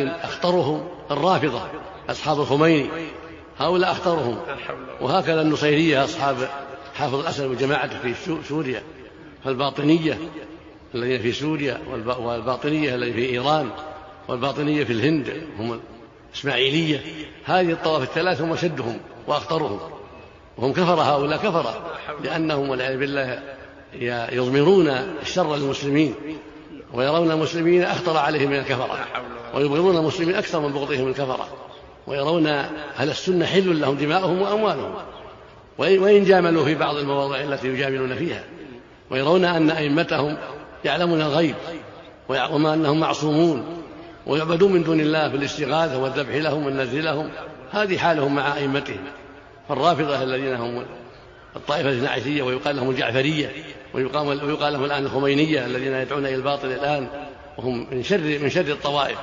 أخطرهم الرافضة أصحاب الخميني، هؤلاء أخطرهم. وهكذا النصيرية أصحاب حافظ الأسد وجماعته في سوريا، فالباطنية الذين في سوريا، والباطنية الذين في إيران، والباطنية في الهند هم الإسماعيلية. هذه الطوائف الثلاث هم أشدهم وأخطرهم، وهم كفر، هؤلاء كفر، لأنهم والعياذ بالله يضمرون الشر للمسلمين، ويرون المسلمين أخطر عليهم من الكفرة، ويبغضون المسلمين أكثر من بغضهم الكفرة، ويرون أهل السنة حل لهم دماؤهم وأموالهم، وإن جاملوا في بعض المواضع التي يجاملون فيها، ويرون أن أئمتهم يعلمون الغيب، وما أنهم معصومون ويعبدون من دون الله بالاستغاثة والذبح لهم والنذر لهم. هذه حالهم مع أئمتهم. فالرافضة الذين هم الطائفة النعيشية، ويقال لهم الجعفرية، ويقال لهم الآن الخمينية، الذين يدعون إلى الباطل الآن، وهم من شر الطوائف.